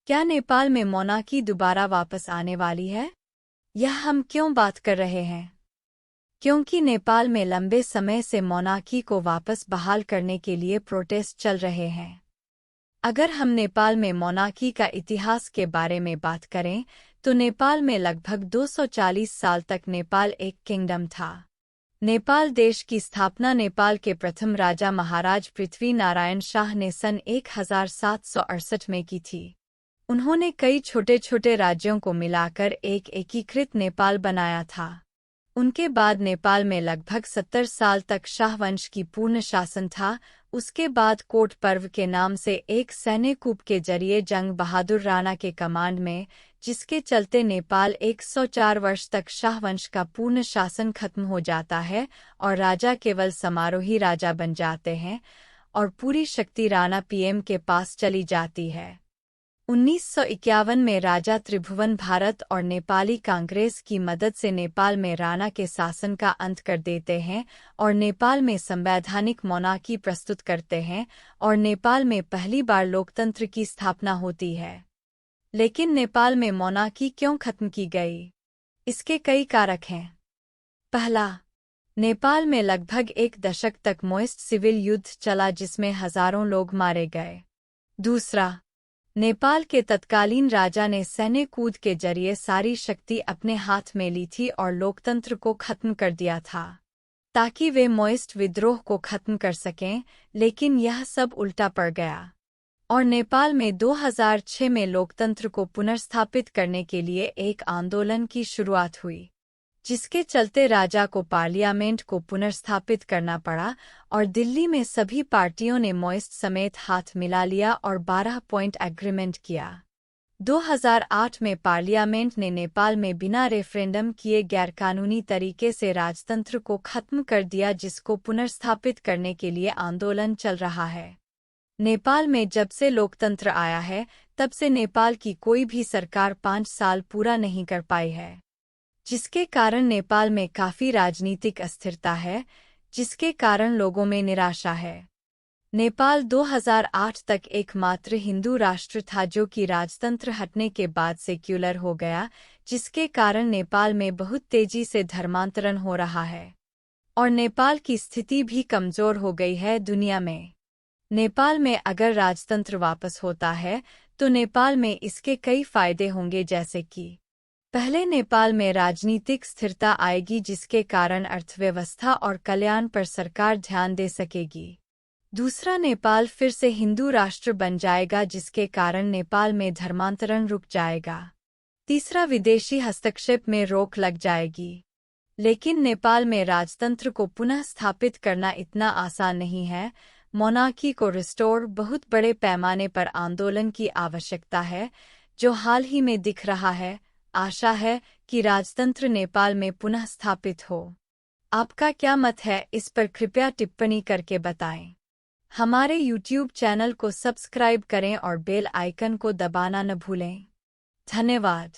क्या नेपाल में मोनार्की दोबारा वापस आने वाली है? यह हम क्यों बात कर रहे हैं? क्योंकि नेपाल में लंबे समय से मोनार्की को वापस बहाल करने के लिए प्रोटेस्ट चल रहे हैं। अगर हम नेपाल में मोनार्की का इतिहास के बारे में बात करें, तो नेपाल में लगभग 240 साल तक नेपाल एक किंगडम था। नेपाल देश की स्थापना नेपाल के प्रथम राजा महाराज पृथ्वी नारायण शाह ने सन 1768 में की थी। उन्होंने कई छोटे छोटे राज्यों को मिलाकर एक एकीकृत नेपाल बनाया था। उनके बाद नेपाल में लगभग 70 साल तक शाहवंश की पूर्ण शासन था। उसके बाद कोट पर्व के नाम से एक सैन्य कूप के जरिए जंग बहादुर राणा के कमांड में, जिसके चलते नेपाल 104 वर्ष तक शाहवंश का पूर्ण शासन खत्म हो जाता है और राजा केवल समारोही राजा बन जाते हैं और पूरी शक्ति राणा पीएम के पास चली जाती है। 1951 में राजा त्रिभुवन भारत और नेपाली कांग्रेस की मदद से नेपाल में राणा के शासन का अंत कर देते हैं और नेपाल में संवैधानिक मोनार्की प्रस्तुत करते हैं और नेपाल में पहली बार लोकतंत्र की स्थापना होती है। लेकिन नेपाल में मोनार्की क्यों खत्म की गई? इसके कई कारक हैं। पहला, नेपाल में लगभग एक दशक तक मोस्ट सिविल युद्ध चला जिसमें हजारों लोग मारे गए। दूसरा, नेपाल के तत्कालीन राजा ने सैन्य कूद के जरिए सारी शक्ति अपने हाथ में ली थी और लोकतंत्र को खत्म कर दिया था ताकि वे मोस्ट विद्रोह को खत्म कर सकें, लेकिन यह सब उल्टा पड़ गया और नेपाल में 2006 में लोकतंत्र को पुनर्स्थापित करने के लिए एक आंदोलन की शुरुआत हुई, जिसके चलते राजा को पार्लियामेंट को पुनर्स्थापित करना पड़ा और दिल्ली में सभी पार्टियों ने मोस्ट समेत हाथ मिला लिया और 12 पॉइंट एग्रीमेंट किया। 2008 में पार्लियामेंट ने नेपाल में बिना रेफरेंडम किए गैरकानूनी तरीके से राजतंत्र को खत्म कर दिया, जिसको पुनर्स्थापित करने के लिए आंदोलन चल रहा है। नेपाल में जब से लोकतंत्र आया है, तब से नेपाल की कोई भी सरकार 5 साल पूरा नहीं कर पाई है, जिसके कारण नेपाल में काफी राजनीतिक अस्थिरता है, जिसके कारण लोगों में निराशा है। नेपाल 2008 तक एकमात्र हिंदू राष्ट्र था जो कि राजतंत्र हटने के बाद सेक्युलर हो गया, जिसके कारण नेपाल में बहुत तेजी से धर्मांतरण हो रहा है और नेपाल की स्थिति भी कमजोर हो गई है दुनिया में। नेपाल में अगर राजतंत्र वापस होता है तो नेपाल में इसके कई फायदे होंगे, जैसे कि पहले, नेपाल में राजनीतिक स्थिरता आएगी जिसके कारण अर्थव्यवस्था और कल्याण पर सरकार ध्यान दे सकेगी। दूसरा, नेपाल फिर से हिंदू राष्ट्र बन जाएगा जिसके कारण नेपाल में धर्मांतरण रुक जाएगा। तीसरा, विदेशी हस्तक्षेप में रोक लग जाएगी। लेकिन नेपाल में राजतंत्र को पुनः स्थापित करना इतना आसान नहीं है। मोनार्की को रिस्टोर बहुत बड़े पैमाने पर आंदोलन की आवश्यकता है, जो हाल ही में दिख रहा है। आशा है कि राजतंत्र नेपाल में पुनः स्थापित हो। आपका क्या मत है इस पर कृपया टिप्पणी करके बताएं। हमारे YouTube चैनल को सब्सक्राइब करें और बेल आइकन को दबाना न भूलें। धन्यवाद।